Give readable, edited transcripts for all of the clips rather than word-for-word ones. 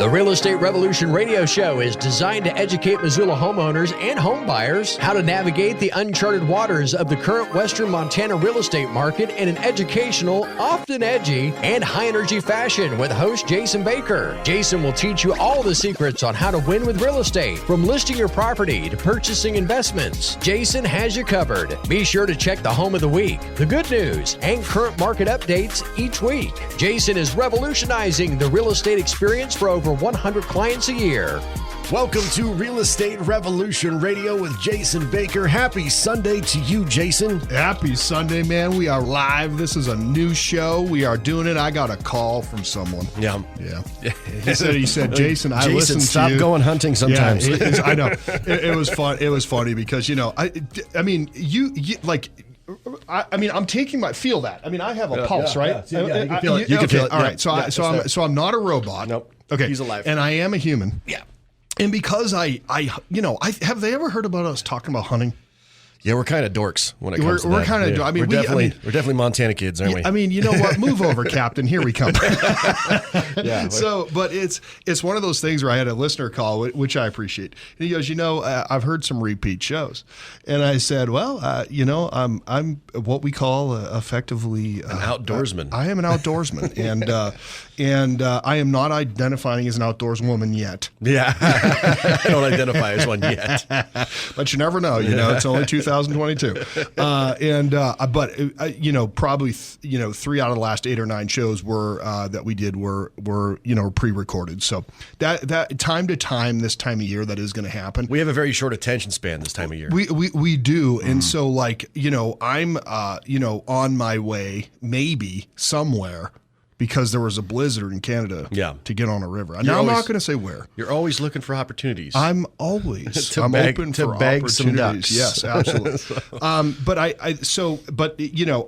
The Real Estate Revolution radio show is designed to educate Missoula homeowners and home buyers how to navigate the uncharted waters of the current Western Montana real estate market in an educational, often edgy, and high-energy fashion with host Jason Baker. Jason will teach you all the secrets on how to win with real estate, from listing your property to purchasing investments. Jason has you covered. Be sure to check the home of the week, the good news, and current market updates each week. Jason is revolutionizing the real estate experience for over 100 clients a year. Welcome to Real Estate Revolution Radio with Jason Baker. Happy Sunday to you, Jason. Happy Sunday, man. We are live. This is a new show. We are doing it. I got a call from someone. Yeah. He said, Jason, I listened to stop you. going hunting sometimes. Yeah, I know. It was fun. It was funny because, I mean, I'm taking feel that. I mean, I have a pulse, right? Yeah, you can feel it. You can feel it. All right. So I'm not a robot. Nope. Okay. He's alive. And I am a human. Yeah. And because I have they ever heard about us talking about hunting? Yeah, we're kind of dorks when it comes to that. We're kind of. Yeah. We're definitely Montana kids, aren't we? I mean, you know what? Move over, Captain. Here we come. Yeah. So, but it's one of those things where I had a listener call, which I appreciate. And he goes, I've heard some repeat shows, and I said, well, I'm what we call effectively an outdoorsman. I am an outdoorsman, and I am not identifying as an outdoorswoman yet. Yeah, I don't identify as one yet. But you never know. It's only 2022. Probably 3 out of the last 8 or 9 shows that we did were pre-recorded. So that time to time, this time of year, that is going to happen. We have a very short attention span this time of year. We do, and so I'm on my way maybe somewhere. Because there was a blizzard in Canada to get on a river. Now, I'm not going to say where. You're always looking for opportunities. I'm always. I'm open for bag opportunities. Some ducks. Yes, absolutely.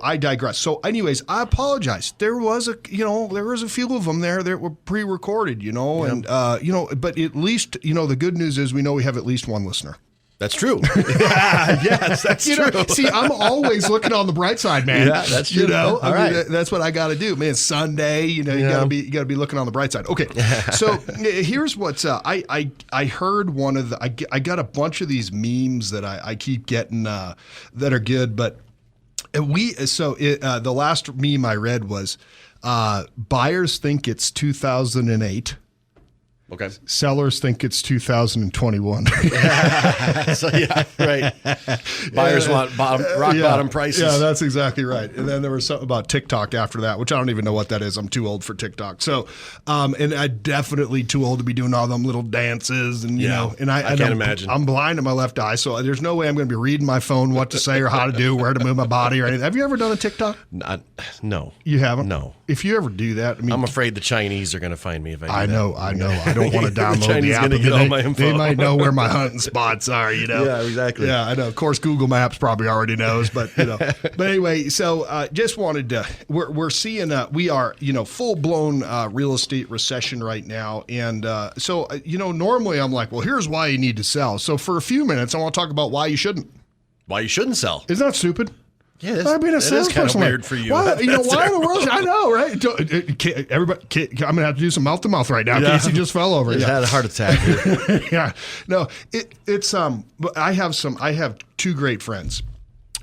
I digress. So anyways, I apologize. There was a few of them there that were pre-recorded, but at least, the good news is we know we have at least one listener. That's true. Yes, that's true. See, I'm always looking on the bright side, man. Yeah, that's true. All right. That's what I got to do, man. It's Sunday, you got to be looking on the bright side. Okay, so here's what's I heard one of I got a bunch of these memes that I keep getting that are good, but the last meme I read was buyers think it's 2008. Okay. Sellers think it's 2021. So yeah, right. Buyers want bottom prices. Yeah, that's exactly right. And then there was something about TikTok after that, which I don't even know what that is. I'm too old for TikTok. So, and I'm definitely too old to be doing all them little dances and and I can't imagine. I'm blind in my left eye, so there's no way I'm going to be reading my phone what to say or how to do, where to move my body or anything. Have you ever done a TikTok? No. You haven't? No. If you ever do that, I'm afraid the Chinese are going to find me if I do that. I know. I don't want to download the app. Get all my info. They might know where my hunting spots are, Yeah, exactly. Yeah, I know. Of course, Google Maps probably already knows, but But anyway, so just wanted to. We're seeing we are full blown real estate recession right now, and so normally I'm like, well, here's why you need to sell. So for a few minutes, I want to talk about why you shouldn't. Why you shouldn't sell? Isn't that stupid? Yeah, I've been a salesperson. Kind of weird for you. Why in the world? I know, right? Everybody, I'm gonna have to do some mouth to mouth right now. Casey just fell over. He had a heart attack. Yeah, no, it's I have 2 great friends,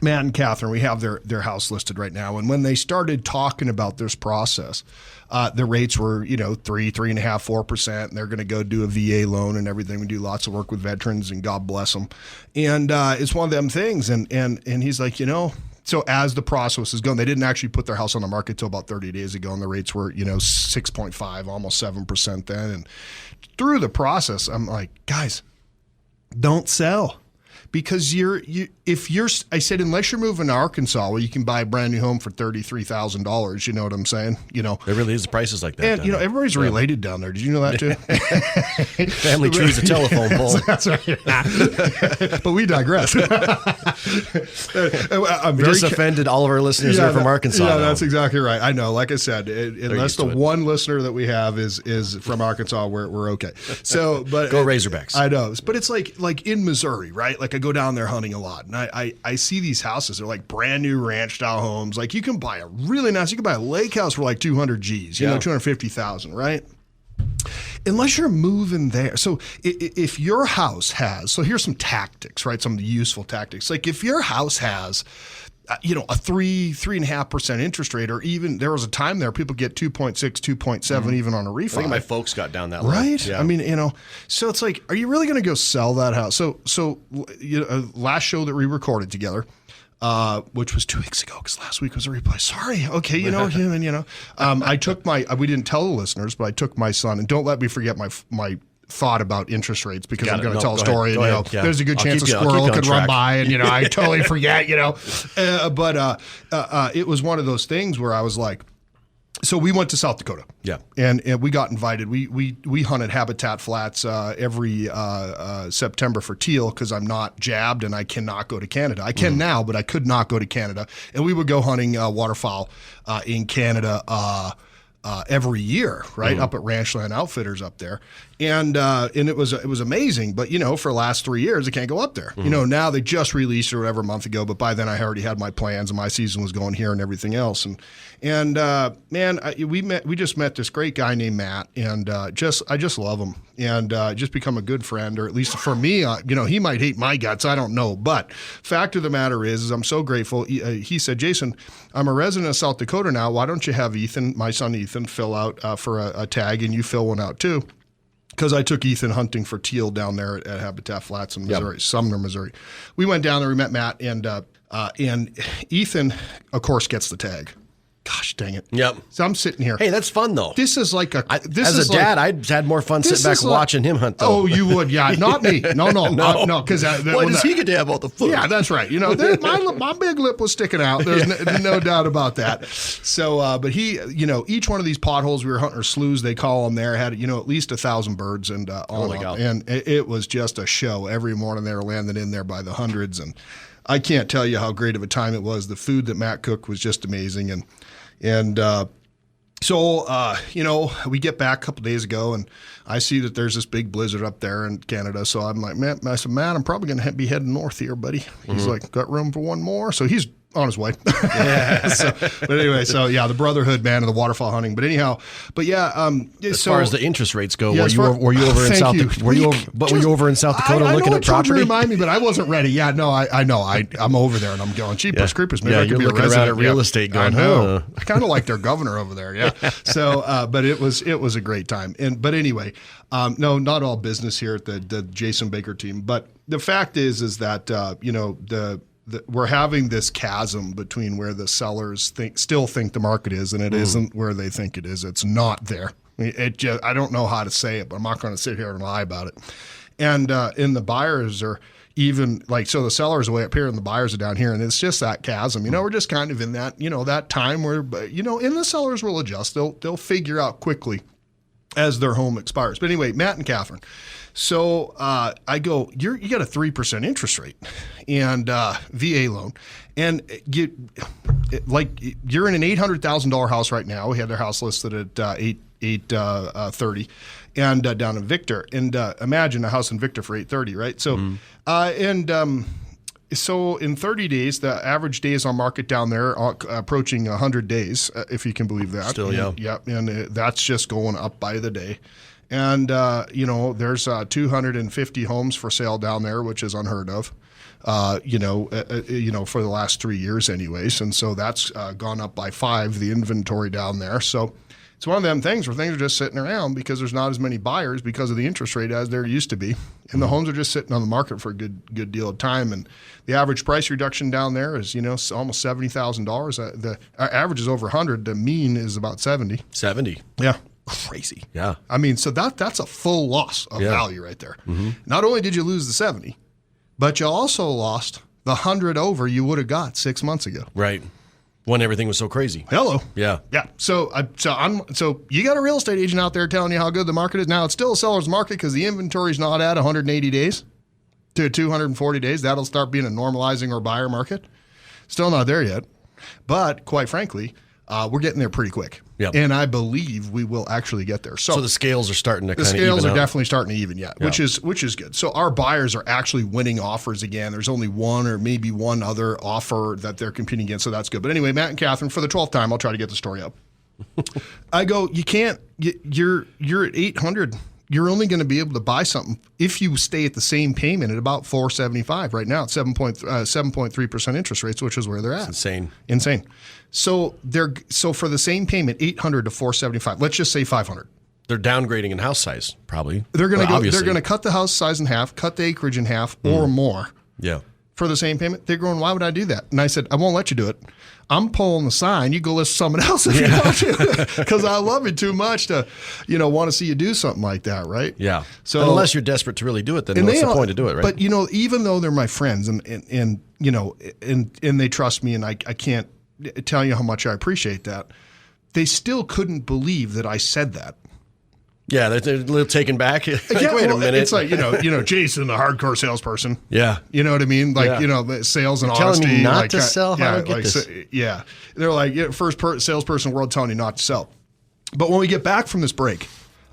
Matt and Catherine. We have their house listed right now, and when they started talking about this process, the rates were 3.5%, 4%, and they're going to go do a VA loan and everything. We do lots of work with veterans, and God bless them. And it's one of them things. And he's like, So as the process is going, they didn't actually put their house on the market till about 30 days ago, and the rates were 6.5, almost 7% then. And through the process, I'm like, guys, don't sell. Because I said, unless you're moving to Arkansas, where you can buy a brand new home for $33,000, you know what I'm saying? There really is prices like that. And everybody's related down there. Did you know that too? Family tree's a telephone pole. That's right. But we digress. We just offended all of our listeners who are from Arkansas. Yeah, that's exactly right. I know. Like I said, unless the one listener that we have is from Arkansas, we're okay. So, but go Razorbacks. I know, but it's like in Missouri, right? Like I go down there hunting a lot, and I see these houses. They're like brand new ranch style homes. Like you can buy a lake house for like 200 G's, 250,000, right? unless you're moving there. So if your house has, so here's some tactics, right? Some useful tactics. Like if your house has, a 3.5% interest rate, or even there was a time there people get 2.6, 2.7 even on a refi. I think my folks got down that right. Right? Yeah. I mean, so it's like, are you really going to go sell that house? So last show that we recorded together, which was 2 weeks ago, because last week was a replay. Sorry. Okay, I took we didn't tell the listeners, but I took my son, and don't let me forget my thought about interest rates, because I'm going to tell a story. And, there's a good chance a squirrel could run by, and I totally forget. But it was one of those things where I was like, so we went to South Dakota. Yeah, and we got invited. We hunted Habitat Flats every September for teal, because I'm not jabbed and I cannot go to Canada. I can now, but I could not go to Canada. And we would go hunting waterfowl in Canada every year, right, up at Ranchland Outfitters up there, and it was amazing. But for the last 3 years, I can't go up there. Now they just released it whatever a month ago, but by then I already had my plans and my season was going here and everything else. And man, we just met this great guy named Matt, and I just love him, and just become a good friend, or at least for me. He might hate my guts, I don't know, but fact of the matter is I'm so grateful. He said, Jason, I'm a resident of South Dakota now. Why don't you have Ethan, my son Ethan, fill out for a tag, and you fill one out too? Because I took Ethan hunting for teal down there at Habitat Flats in Missouri, Sumner, Missouri. We went down there, we met Matt, and Ethan, of course, gets the tag. Gosh dang it. Yep. So I'm sitting here. Hey, that's fun though. This is like as a dad, I'd had more fun sitting back watching him hunt though. Oh, you would? Yeah, not me. No, because why does he get to have all the food? Yeah, that's right. My big lip was sticking out. There's no doubt about that. So, but he, each one of these potholes we were hunting, or sloughs they call them there, had at least 1,000 birds, and and it was just a show. Every morning they were landing in there by the hundreds, and I can't tell you how great of a time it was. The food that Matt cooked was just amazing, so we get back a couple days ago, and I see that there's this big blizzard up there in Canada. So I'm like, Matt, I'm probably going to be heading north here, buddy. He's like, got room for one more? So he's on his way. Yeah. But anyway, the brotherhood, man, of the waterfowl hunting. But anyhow, as far as the interest rates go, were you over in South Dakota? Were you over in South Dakota looking at property? Remind me, but I wasn't ready. Yeah, no, I know. I'm over there, and I'm going, Jeepers Creepers. Maybe I could be a resident around at real estate going, I know. I kind of like their governor over there. Yeah. So, but it was a great time. But anyway, no, not all business here at the Jason Baker team. But the fact is that we're having this chasm between where the sellers still think the market is, and it isn't where they think it is. It's not there. I don't know how to say it, but I'm not going to sit here and lie about it. And the buyers are even so the sellers are way up here and the buyers are down here, and it's just that chasm. We're just kind of in that that time where and the sellers will adjust. They'll figure out quickly as their home expires. But anyway, Matt and Catherine. So I go, you got a 3% interest rate and VA loan, and you're in an $800,000 house right now. We had their house listed at $830, and down in Victor. And imagine a house in Victor for $830, right? So so in 30 days, the average days on market down there are approaching 100 days, if you can believe that. Still, yeah. Yep, and that's just going up by the day. And, there's 250 homes for sale down there, which is unheard of, for the last 3 years anyways. And so that's gone up by 5, the inventory down there. So it's one of them things where things are just sitting around because there's not as many buyers because of the interest rate as there used to be. And the homes are just sitting on the market for a good deal of time. And the average price reduction down there is, almost $70,000. The average is over 100. The mean is about 70. 70. Yeah. Crazy. Yeah. I mean, so that's a full loss of value right there. Mm-hmm. Not only did you lose the 70, but you also lost the 100 over you would have got 6 months ago. Right. When everything was so crazy. Hello. Yeah. Yeah. So you got a real estate agent out there telling you how good the market is. Now it's still a seller's market because the inventory is not at 180 days to 240 days. That'll start being a normalizing or buyer market. Still not there yet. But quite frankly, we're getting there pretty quick. Yep. And I believe we will actually get there. So the scales are starting to kind of even out. The scales are definitely starting to even, which is good. So our buyers are actually winning offers again. There's only one or maybe one other offer that they're competing against, so that's good. But anyway, Matt and Catherine, for the 12th time, I'll try to get the story up. I go, you can't. You're at 800. you're only going to be able to buy something if you stay at the same payment at about $475 right now. It's 7.3% interest rates, which is where they're at. It's insane. So for the same payment, $800 to $475. Let's just say $500. They're downgrading in house size, probably. They're going to cut the house size in half, cut the acreage in half or more. Yeah. For the same payment. They're going, why would I do that? And I said, I won't let you do it. I'm pulling the sign. You go list someone else if you want to, because I love you too much to, want to see you do something like that, right? Yeah. So and unless you're desperate to really do it, then what's the point to do it, right? But even though they're my friends and they trust me, and I can't tell you how much I appreciate that, they still couldn't believe that I said that. Yeah, they're a little taken back. Wait a minute. It's like, Jason, the hardcore salesperson. Yeah. You know what I mean? Like, sales and honesty. Telling me not to sell? How do I get this? Yeah. They're like, salesperson in the world telling you not to sell. But when we get back from this break,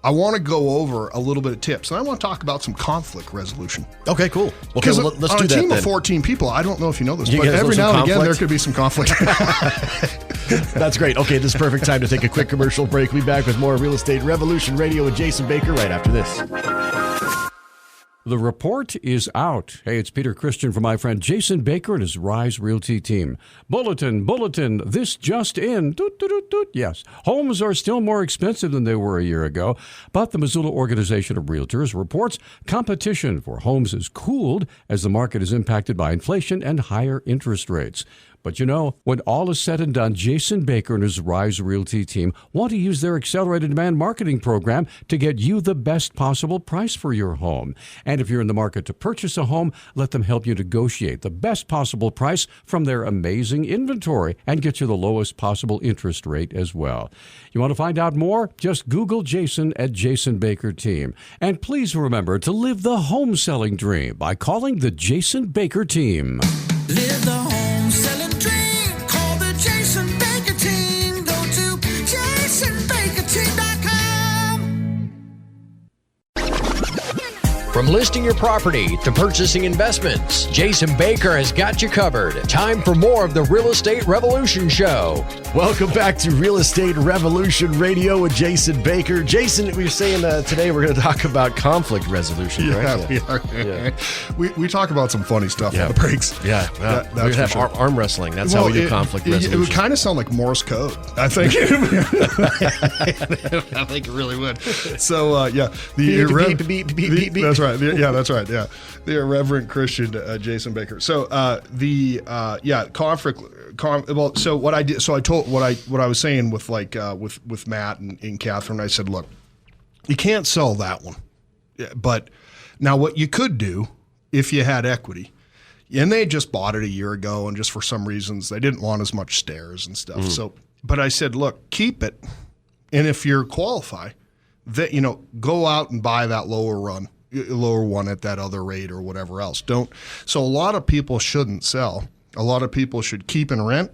I want to go over a little bit of tips, and I want to talk about some conflict resolution. Okay, cool. Okay, well, let's do that. On a team of 14 people, I don't know if you know this, but every now and again there could be some conflict. That's great. Okay, this is perfect time to take a quick commercial break. We'll be back with more Real Estate Revolution Radio with Jason Baker right after this. The report is out. Hey, it's Peter Christian from my friend Jason Baker and his Rise Realty team. Bulletin, this just in. Doot, doot, doot, doot. Yes, homes are still more expensive than they were a year ago, but the Missoula Organization of Realtors reports competition for homes has cooled as the market is impacted by inflation and higher interest rates. But when all is said and done, Jason Baker and his Rise Realty team want to use their accelerated demand marketing program to get you the best possible price for your home. And if you're in the market to purchase a home, let them help you negotiate the best possible price from their amazing inventory and get you the lowest possible interest rate as well. You want to find out more? Just Google Jason at Jason Baker Team. And please remember to live the home selling dream by calling the Jason Baker Team. Live the home selling dream. Call the Jason Baker Team. Go to jasonbakerteam.com. From listing your property to purchasing investments, Jason Baker has got you covered. Time for more of the Real Estate Revolution Show. Welcome back to Real Estate Revolution Radio with Jason Baker. Jason, we were saying today we're going to talk about conflict resolution, right? We are. Yeah. We talk about some funny stuff on the breaks. Yeah. Well, we have arm wrestling. That's how we do conflict resolution. It would kind of sound like Morse code, I think. I think it really would. So, beep, beep. That's right. That's right. Yeah. The irreverent Christian Jason Baker. So, conflict. So what I did. So I told what I was saying with with Matt and Catherine. I said, look, you can't sell that one, but now what you could do if you had equity, and they just bought it a year ago, and just for some reasons they didn't want as much stairs and stuff. So, but I said, look, keep it, and if you're qualify, that go out and buy that lower one at that other rate or whatever else. So a lot of people shouldn't sell. A lot of people should keep and rent.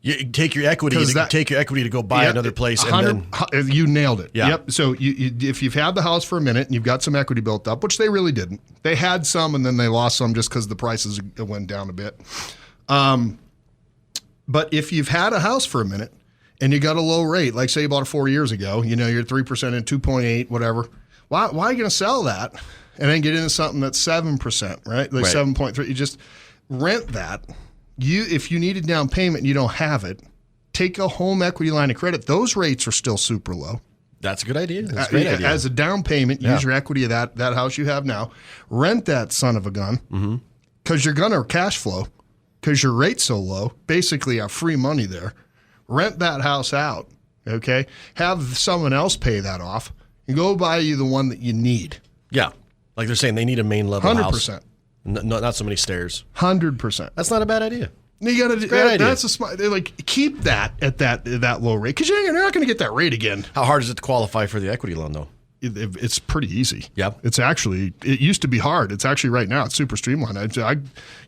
You take your equity. Take your equity to go buy another place, and then you nailed it. Yeah. Yep. So if you've had the house for a minute and you've got some equity built up, which they really didn't, they had some and then they lost some just because the prices went down a bit. But if you've had a house for a minute and you got a low rate, like say you bought it 4 years ago, you're 3% and 2.8, whatever. Why are you going to sell that and then get into something that's 7%, right? Like 7.3. You just rent that. If you need a down payment and you don't have it, take a home equity line of credit. Those rates are still super low. That's a good idea. That's a great idea. As a down payment, use your equity of that house you have now. Rent that son of a gun because you're going to cash flow because your rate's so low. Basically, have free money there. Rent that house out, okay? Have someone else pay that off and go buy you the one that you need. Yeah. Like they're saying they need a main level 100%. house. Not so many stairs. 100%. That's not a bad idea. You got to. That's a smart. Keep that at that low rate because you're not going to get that rate again. How hard is it to qualify for the equity loan though? It's pretty easy. Yeah. It's actually. It used to be hard. It's actually right now. It's super streamlined.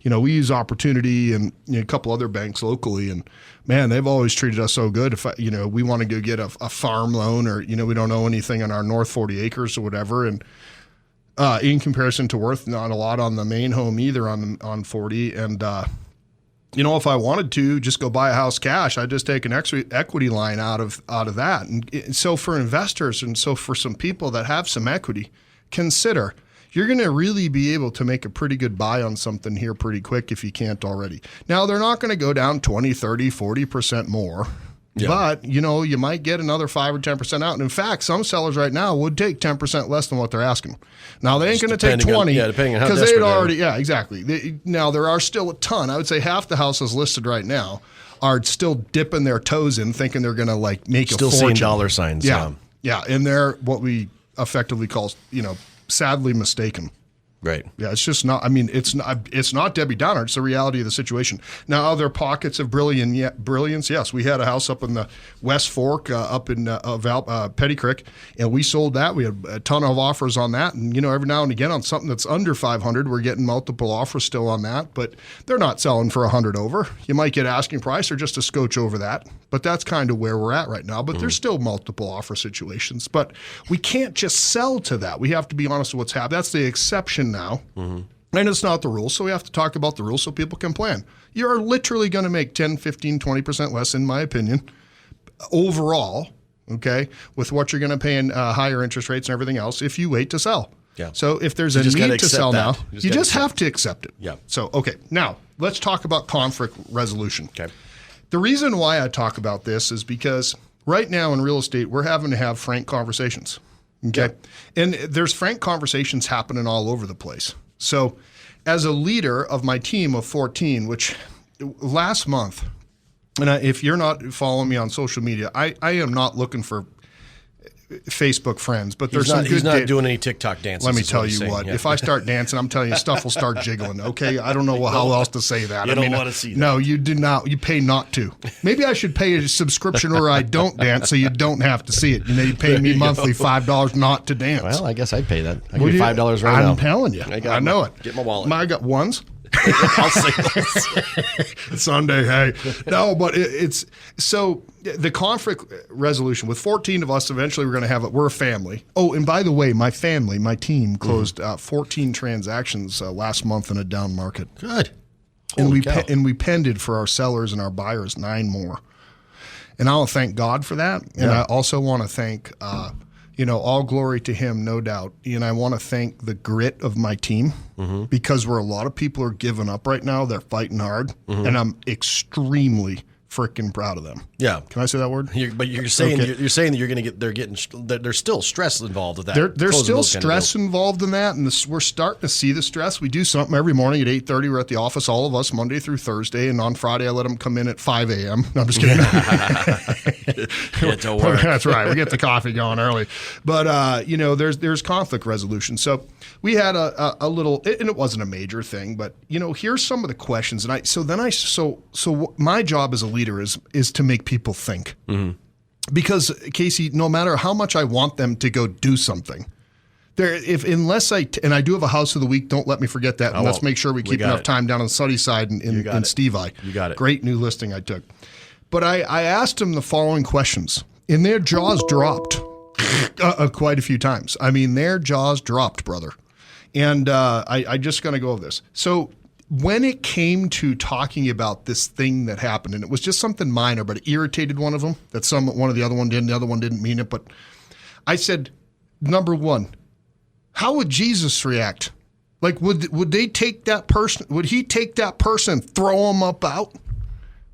We use Opportunity and a couple other banks locally, and man, they've always treated us so good. If we want to go get a farm loan or we don't owe anything on our north 40 acres or whatever, and in comparison to worth, not a lot on the main home either on 40, and if I wanted to just go buy a house cash, I'd just take an equity line out of that. And so for investors and so for some people that have some equity, consider you're going to really be able to make a pretty good buy on something here pretty quick if you can't already. Now, they're not going to go down 20, 30, 40% more. Yeah. But, you might get another 5 or 10% out. And in fact, some sellers right now would take 10% less than what they're asking. Now, they ain't going to take 20 depending on how because desperate they'd already, yeah, exactly. Now, there are still a ton. I would say half the houses listed right now are still dipping their toes in, thinking they're going to make a fortune. Still seeing dollar signs. Yeah. And they're what we effectively call, sadly mistaken. Right. Yeah, it's just not. I mean, it's not Debbie Downer. It's the reality of the situation. Now, are there pockets of brilliance? Yes, we had a house up in the West Fork, up in Petty Creek, and we sold that. We had a ton of offers on that, and every now and again on something that's under 500, we're getting multiple offers still on that, but they're not selling for 100 over. You might get asking price or just a scotch over that, but that's kind of where we're at right now. But there's still multiple offer situations, but we can't just sell to that. We have to be honest with what's happening. That's the exception now. And it's not the rule, so we have to talk about the rules so people can plan. You're literally going to make 10, 15, 20% less, in my opinion, overall, okay, with what you're going to pay in higher interest rates and everything else if you wait to sell. Yeah. So if there's a need to sell now, you just have to accept it. Yeah. So, okay, now let's talk about conflict resolution. Okay. The reason why I talk about this is because right now in real estate, we're having to have frank conversations. Okay. Yeah. And there's frank conversations happening all over the place. So as a leader of my team of 14, which last month, and if you're not following me on social media, I am not looking for Facebook friends, but there's some good. He's not doing any TikTok dances. Let me tell you what. If I start dancing, I'm telling you, stuff will start jiggling. Okay, I don't know how else to say that. You don't want to see that. No, you do not. You pay not to. Maybe I should pay a subscription where I don't dance, so you don't have to see it. You pay me monthly $5 not to dance. Well, I guess I'd pay that. I give you $5 right now. I'm telling you, I know it. Get my wallet. I got ones. I'll say Sunday, hey. No, but it's so the conflict resolution with 14 of us, eventually we're going to have it. We're a family. Oh, and by the way, my team closed 14 transactions last month in a down market. Good. And we pended for our sellers and our buyers 9 more. And I want to thank God for that. And I also want to thank all glory to him, no doubt. And I want to thank the grit of my team because where a lot of people are giving up right now, they're fighting hard. And I'm extremely freaking proud of them. Yeah. Can I say that word? But you're saying that you're going to get there's still stress involved with that. There's still stress involved in that, and we're starting to see the stress. We do something every morning at 8:30. We're at the office, all of us, Monday through Thursday, and on Friday I let them come in at 5 a.m. No, I'm just kidding. Get to work. That's right. We get the coffee going early, but there's conflict resolution. So we had a little, and it wasn't a major thing, but here's some of the questions, and so my job as a leader is to make people think. Because Casey, no matter how much I want them to go do something, unless I do have a house of the week, don't let me forget that. And let's make sure we keep enough time down on Sunny side in Stevie. You got it. Great new listing I took. But I asked them the following questions, and their jaws dropped quite a few times. I mean, their jaws dropped, brother. And I just going to go over this. So when it came to talking about this thing that happened, and it was just something minor, but it irritated one of them, that one of the other one didn't, the other one didn't mean it. But I said, number one, how would Jesus react? Like, would they take that person? Would he take that person, throw him up out,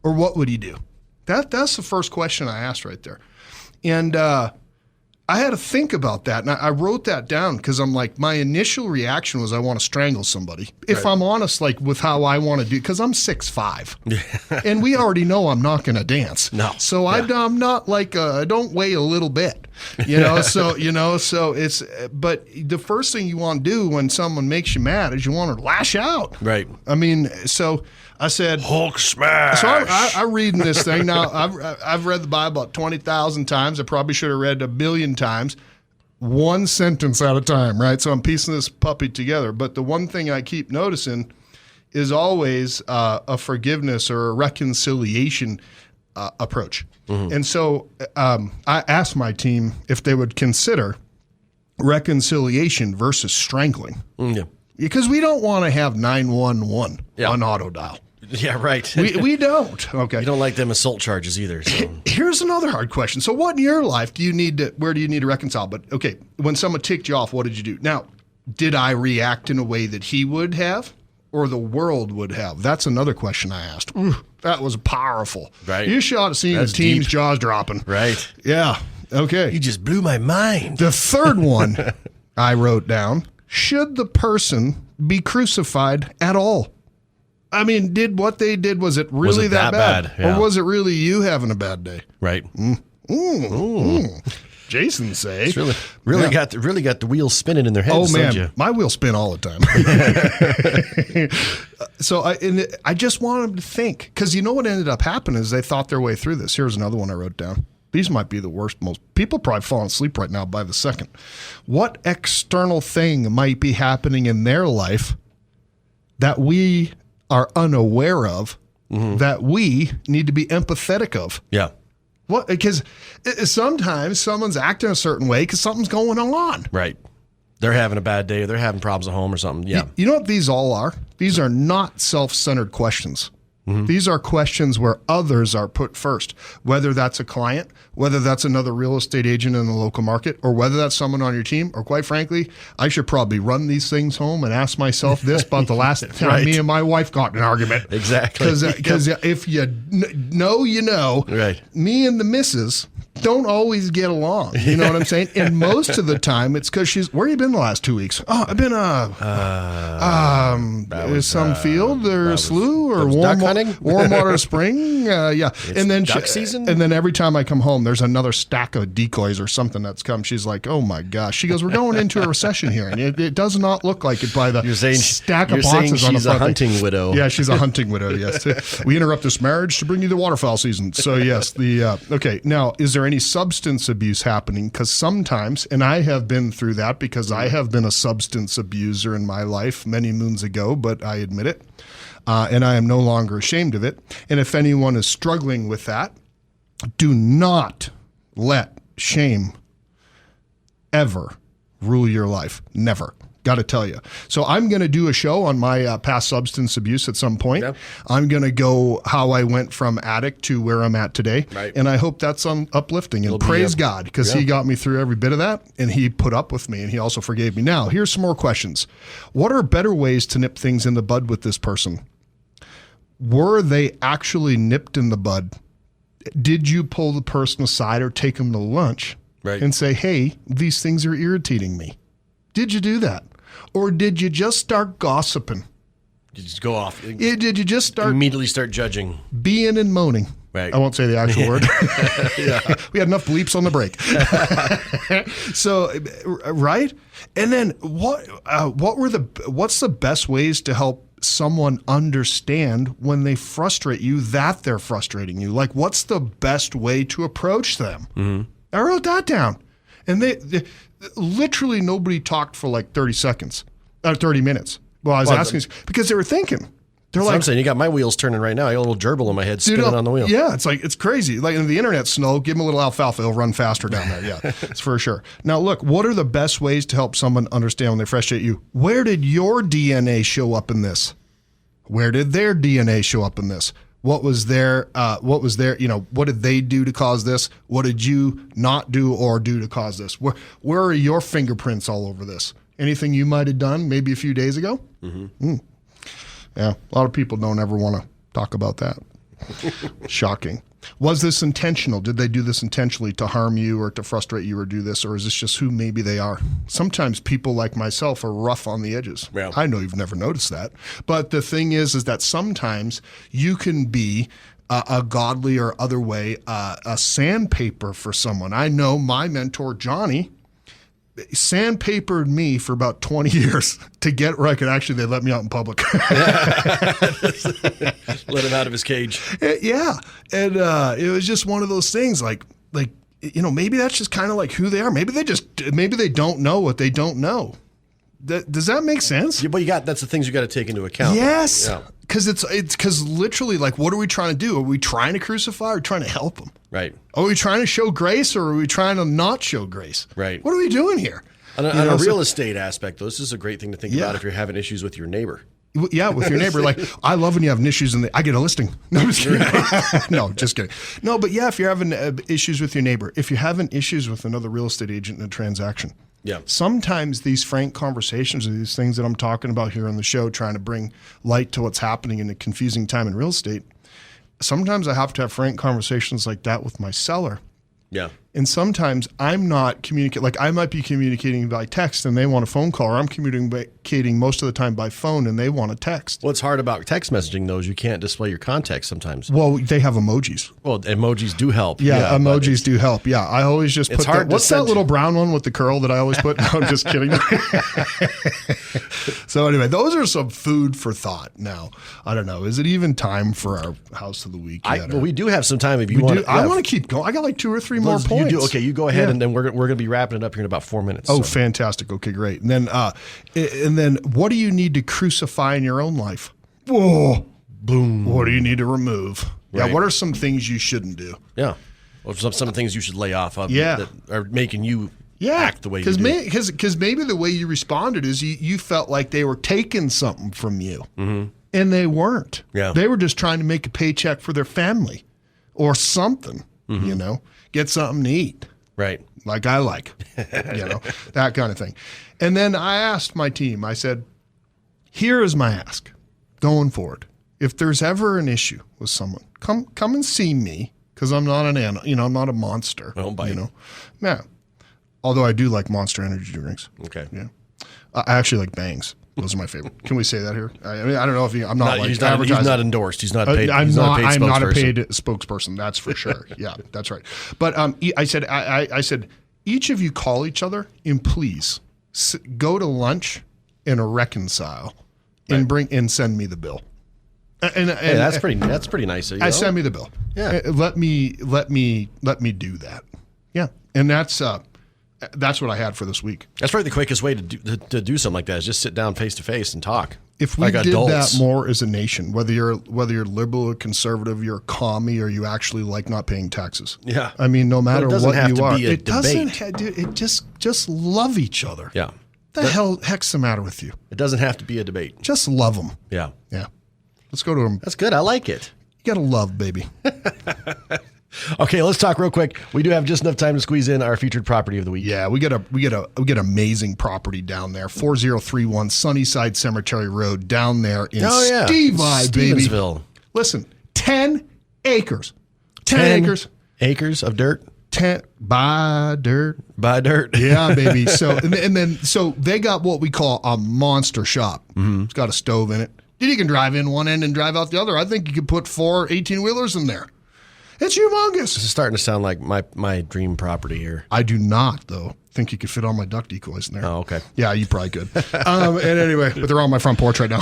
or what would he do? That's the first question I asked right there, and I had to think about that, and I wrote that down because I'm like, my initial reaction was I want to strangle somebody. If I'm honest, like with how I want to do, because I'm 6'5", and we already know I'm not going to dance. No, so I'm not like I don't weigh a little bit, So it's. But the first thing you want to do when someone makes you mad is you want to lash out. Right. I mean, so I said Hulk smash. So I'm reading this thing now. I've read the Bible about 20,000 times. I probably should have read 1 billion times. One sentence at a time, right? So I'm piecing this puppy together. But the one thing I keep noticing is always a forgiveness or a reconciliation approach. And so I asked my team if they would consider reconciliation versus strangling. Yeah. Because we don't want to have 911 on auto dial. Yeah, right. We don't. Okay. You don't like them assault charges either. So. Here's another hard question. So what in your life where do you need to reconcile? But okay, when someone ticked you off, what did you do? Now, did I react in a way that he would have or the world would have? That's another question I asked. Ooh, that was powerful. Right. You should have seen the team's jaws dropping. Right. Yeah. Okay. You just blew my mind. The third one I wrote down, should the person be crucified at all? I mean, what they did, was it really Was it that bad? Yeah. Or was it really you having a bad day? Right. Jason say. It's really got the wheels spinning in their heads. Oh man, don't you? my wheels spin all the time. So I just want them to think, because you know what ended up happening is they thought their way through this. Here's another one I wrote down. These might be the worst. Most people probably falling asleep right now by the second. What external thing might be happening in their life that we are unaware of, that we need to be empathetic of? Yeah. What? Because sometimes someone's acting a certain way because something's going on. Right. They're having a bad day or they're having problems at home or something. Yeah. You know what these all are? These are not self-centered questions. These are questions where others are put first, whether that's a client, whether that's another real estate agent in the local market, or whether that's someone on your team, or quite frankly, I should probably run these things home and ask myself this about the last time me and my wife got in an argument. Exactly. Because if you know, you know, right. Me and the missus don't always get along. You know what I'm saying? And most of the time, it's because where you been the last 2 weeks? Oh, I've been some field or a slough or warm water spring. Yeah. And then duck season. And then every time I come home, there's another stack of decoys or something that's come. She's like, oh my gosh. She goes, we're going into a recession here. And it does not look like it by the stack of boxes on the front. She's a hunting widow. Yeah, she's a hunting widow. Yes. We interrupt this marriage to bring you the waterfowl season. So yes, okay. Now, is there any substance abuse happening? Because sometimes, and I have been through that because I have been a substance abuser in my life many moons ago, but I admit it. And I am no longer ashamed of it. And if anyone is struggling with that, do not let shame ever rule your life. Never. Got to tell you. So I'm going to do a show on my past substance abuse at some point. Yeah. I'm going to go how I went from addict to where I'm at today. Right. And I hope that's uplifting. And praise God, because he got me through every bit of that, and he put up with me, and he also forgave me. Now, here's some more questions. What are better ways to nip things in the bud with this person? Were they actually nipped in the bud? Did you pull the person aside or take them to lunch and say, hey, these things are irritating me? Did you do that? Or did you just start gossiping? You just go off. Did you just immediately start judging? Being and moaning. Right. I won't say the actual word. We had enough bleeps on the break. So, right? And then what's the best ways to help someone understand when they frustrate you that they're frustrating you? Like, what's the best way to approach them? Mm-hmm. I wrote that down. And they literally nobody talked for like 30 minutes. Well, I was asking because they were thinking. They're like, I'm saying, you got my wheels turning right now. I got a little gerbil in my head spinning on the wheel. Yeah, it's crazy. Like in the internet snow, give them a little alfalfa, it'll run faster down there. Yeah, it's for sure. Now, look, what are the best ways to help someone understand when they frustrate you? Where did your DNA show up in this? Where did their DNA show up in this? What was their, what did they do to cause this? What did you not do or do to cause this? Where are your fingerprints all over this? Anything you might have done maybe a few days ago? Mm-hmm. Yeah, a lot of people don't ever want to talk about that. Shocking. Was this intentional? Did they do this intentionally to harm you or to frustrate you or do this? Or is this just who maybe they are? Sometimes people like myself are rough on the edges. Yeah. I know you've never noticed that. But the thing is that sometimes you can be a godly or other way, a sandpaper for someone. I know my mentor, Johnny, sandpapered me for about 20 years to get where I could actually, they let me out in public. Let him out of his cage. Yeah. And it was just one of those things like, maybe that's just kind of like who they are. Maybe they don't know what they don't know. Does that make sense? Yeah, but that's the things you got to take into account. Yes. Yeah. Because literally, like, what are we trying to do? Are we trying to crucify or trying to help them? Right. Are we trying to show grace or are we trying to not show grace? Right. What are we doing here? On a real estate aspect, though, this is a great thing to think about if you're having issues with your neighbor. Yeah, with your neighbor. Like, I love when you have issues and I get a listing. No, I'm just kidding. No, just kidding. No, but yeah, if you're having issues with your neighbor, if you're having issues with another real estate agent in a transaction, sometimes these frank conversations are these things that I'm talking about here on the show, trying to bring light to what's happening in a confusing time in real estate. Sometimes I have to have frank conversations like that with my seller. Yeah. And sometimes I'm not communicating, like I might be communicating by text and they want a phone call, or I'm communicating most of the time by phone and they want a text. What's hard about text messaging, though, is you can't display your context sometimes. Well, they have emojis. Well, emojis do help. Yeah, emojis do help. Yeah, I always just put hard that. What's that little brown one with the curl that I always put? No, I'm just kidding. So anyway, those are some food for thought. Now, I don't know. Is it even time for our house of the week yet? Well, we do have some time if you want. I want to keep going. I got like 2 or 3 more points. Okay, you go ahead, and then we're going to be wrapping it up here in about 4 minutes. Oh, fantastic. Okay, great. And then what do you need to crucify in your own life? Whoa. Boom. What do you need to remove? Right. Yeah, what are some things you shouldn't do? Yeah. Or some things you should lay off of that are making you act the way you do. Because maybe the way you responded is you felt like they were taking something from you, and they weren't. Yeah. They were just trying to make a paycheck for their family or something, get something to eat. Right. Like I like, that kind of thing. And then I asked my team, I said, here is my ask going forward. If there's ever an issue with someone, come and see me, because I'm not an animal, I'm not a monster. I don't bite. Yeah. Although I do like Monster energy drinks. Okay. Yeah. I actually like Bangs. Those are my favorite. Can we say that here? I mean, I don't know if I'm not like he's advertising. Not endorsed. He's not paid. I'm not a paid spokesperson. spokesperson. That's for sure. Yeah, that's right. But I said, each of you call each other and please go to lunch and reconcile and send me the bill. And that's pretty nice. Of you, send me the bill. Yeah. Let me do that. Yeah, and that's what I had for this week. That's probably the quickest way to do something like that is just sit down face to face and talk. If we did that more as a nation, whether you're liberal or conservative, you're a commie, or you actually like not paying taxes. Yeah. I mean, no matter what you are, it doesn't. It just love each other. Yeah. Heck's the matter with you? It doesn't have to be a debate. Just love them. Yeah. Yeah. Let's go to them. That's good. I like it. You gotta love, baby. Okay, let's talk real quick. We do have just enough time to squeeze in our featured property of the week. Yeah, we get amazing property down there. 4031 Sunnyside Cemetery Road down there in Stevensville. Baby. Listen, 10 acres. 10 acres. Acres of dirt? 10 by dirt. By dirt. Yeah, baby. So so they got what we call a monster shop. It's got a stove in it. You can drive in one end and drive out the other. I think you could put 4 18-wheelers in there. It's humongous. This is starting to sound like my dream property here. I do not, though, think you could fit all my duck decoys in there. Oh, okay. Yeah, you probably could. And anyway, but they're on my front porch right now.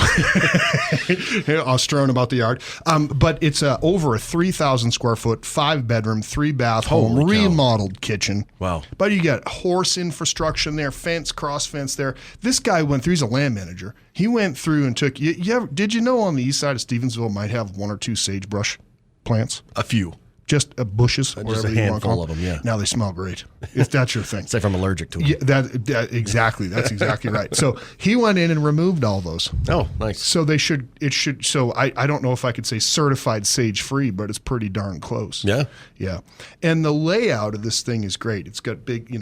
I'll strewn about the yard. But it's over a 3,000 square foot, 5-bedroom, 3-bath home, remodeled kitchen. Wow. But you got horse infrastructure in there, fence, cross fence there. This guy went through, he's a land manager. He went through and took, did you know on the east side of Stevensville might have 1 or 2 sagebrush plants? A few. Just bushes, just whatever a you want to handful call of them, yeah. Now they smell great, if that's your thing. Say if I'm allergic to them. Yeah, that exactly. That's exactly right. So he went in and removed all those. Oh, nice. So so I don't know if I could say certified sage-free, but it's pretty darn close. Yeah? Yeah. And the layout of this thing is great. It's got big,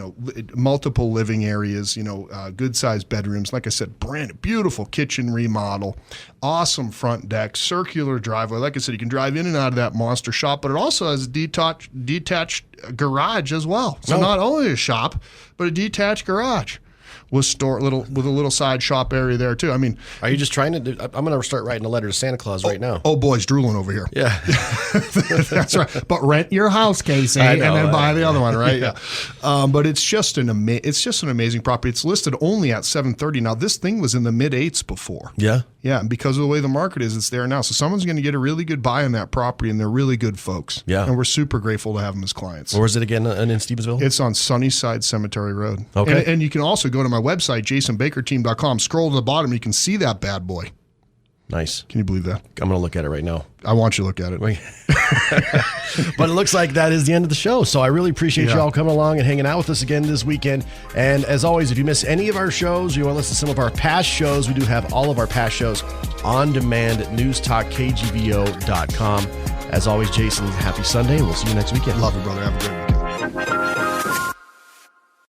multiple living areas, good-sized bedrooms. Like I said, beautiful kitchen remodel, awesome front deck, circular driveway. Like I said, you can drive in and out of that monster shop, but it also has a detached garage as well. So not only a shop, but a detached garage with a little side shop area there too. I mean, are you just trying to do? I'm going to start writing a letter to Santa Claus right now. Oh, boy's drooling over here. Yeah, that's right. But rent your house, Casey, and then buy the other one, right? Yeah. But it's just an amazing property. It's listed only at $730. Now this thing was in the mid-8s before. Yeah. Yeah, and because of the way the market is, it's there now. So someone's going to get a really good buy on that property, and they're really good folks. Yeah. And we're super grateful to have them as clients. Where is it again in Stevensville? It's on Sunnyside Cemetery Road. Okay. And you can also go to my website, jasonbakerteam.com. Scroll to the bottom, you can see that bad boy. Nice. Can you believe that? I'm going to look at it right now. I want you to look at it. But it looks like that is the end of the show. So I really appreciate you all coming along and hanging out with us again this weekend. And as always, if you miss any of our shows, you want to listen to some of our past shows, we do have all of our past shows on demand at newstalkkgvo.com. As always, Jason, happy Sunday. We'll see you next weekend. Love it, brother. Have a great weekend.